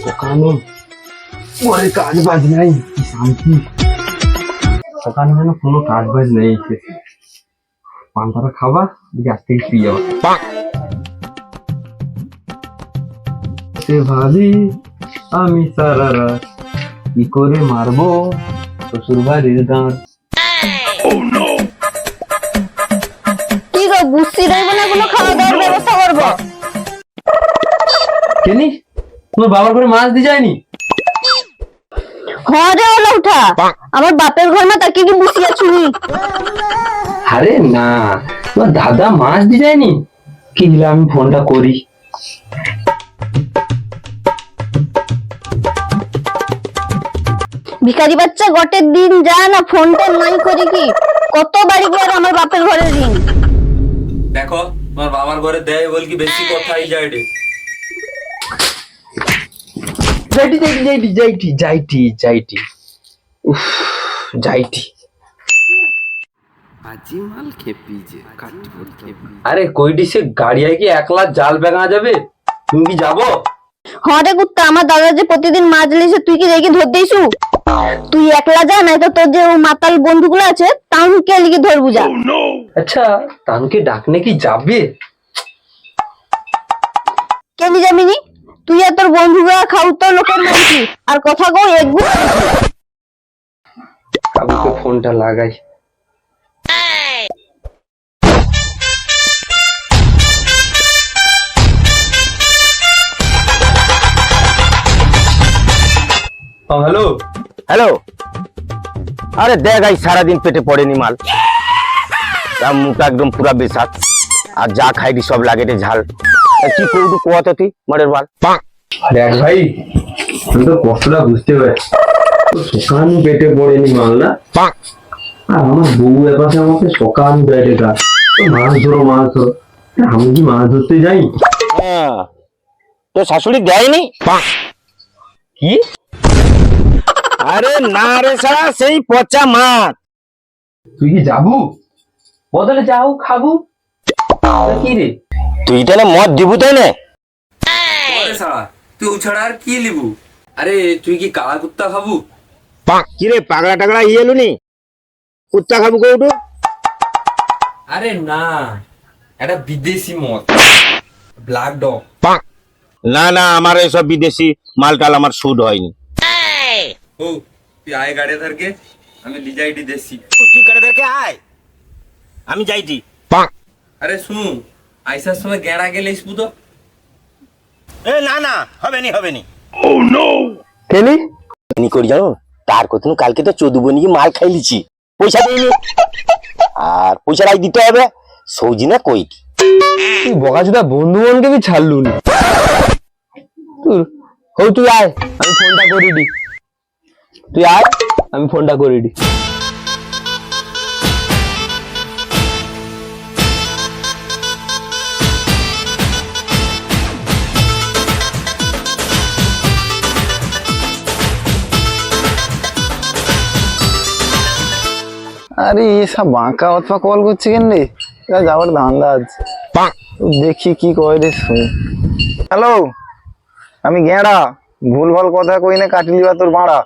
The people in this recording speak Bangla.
সকালে পরে কাজ বাজ নাই, কি শান্তি। সকালে যেন কোনো কাজ বাজ নেই, পান্তাটা খাবা গ্যাস থেকে শুয়ে যাবা। সে ভাবি আমি সারা রাত কি করে মারবো শ্বশুর বাড়ির দাঁড়। কি গো, বুঝছি রইব না কোনো খাওয়া দাওয়ার ব্যবস্থা করবো? কেনি তোমার বাবার ঘরে মাছ দিয়ে যায়নি? হ্যাঁ রে ওলা উঠা, আমার বাপের ঘর মা তাকে কি বুঝিয়া ছুনি। আরে না, তোমার দাদা মাছ দিয়ে যায়নি? কি দিলে আমি ফোনটা করি। ভিখারি বাচ্চা গটের দিন যা না, ফোনটা নাই করি কি, কত বাড়ি গিয়ে আমার বাপের ঘরের ঋণ। দেখো তোমার বাবার ঘরে দেয় বল কি বেশি কথাই যায় রে। যাইটি যাইটি যাইটি যাইটি যাইটি যাইটি উফ যাইটি আজি মাল খেপি যে কাটি বলতে। আরে কইটি সে গাড়িয়ায় কি একলা জাল বেঙা যাবে? তুমি কি যাবো? হ্যাঁ রে কুত্তা, আমার দাদা যে প্রতিদিন মাছ লিছে, তুই কি দেখি ধর দিয়েছু? তুই একলা যা, নাই তো তোর যে মাতাল বন্ধুগুলো আছে তাকে লিখে ধরবু যা। আচ্ছা তানকে ডাকনে কি যাবে? কেন যাবিনি? তুই আর তোর বন্ধুরা খাও তো লোকের মানছি, আর কথা কও একগু। কাকুকে ফোনটা লাগাই। হ্যালো হ্যালো, আরে দেখ আই সারাদিন পেটে পড়েনি মাল, তার মুখটা একদম পুরা বেসাত, আর যা খাইনি সব লাগে রে ঝাল। কি করবি কোয়াতে তুই মারের বাল। দেখ ভাই, আমি তো কষ্টটা বুঝতে পারছি, সকাল পেটে পড়েনি মাল না। আর আমার বউ এপাশে আমাকে সকাল বেড়ে গাছ মাছ ধরো মাছ ধরো, আমি কি মাছ ধরতে যাই? হ্যাঁ, তোর শাশুড়ি দেয়নি কি? আরে না রে সারা, সেই পচা মাছ। তুই কি যাবো? বদলে যাও খাবো কি রে? তুই তাহলে মদ দিবু তাই না? আরে শালা তুই ছাড়া আর কি লিবু? আরে তুই কি কালা কুত্তা খাবু? কি রে পাগলা টাগলা ইয়ে এলুনি, কুত্তা খাবু কৌটু? আরে না, এটা বিদেশি মদ, ব্ল্যাক ডগ। না না, আমার এইসব বিদেশি মালটাল আমার শুট হয়নি। ও তুই আয় গাড়ি ধরকে, আমি লিজাইটি দেশি। তুই করে দেখে আয়, আমি যাইছি। আরে শুনু, আইসার সময় গেড়া গেলে ইসবু তো। এ না না, হবে নি হবে নি। কেলি নি করি জানো, তার কথা কালকে তো চোদুবনি কি মাল খাই লিছি, পয়সা দিইনি, আর পয়সাটাই দিতে হবে। সৌজি না কই তুই বকাচোদা বন্ধু বোনকে বি ছাড়লু না। হৌ তুই আয়, আমি ফোনটা করে দি। তুই আয়, আমি ফোনটা করে দি। আরে এসব বাঁকা অথবা কল করছে কেন রে? এরা যাওয়ার ধান্দা আছে, দেখি কি কয় রে শুনি। হ্যালো, আমি গেঁড়া, ভুল ভাল কথা কই না কাটি লিবা তোর বাড়া।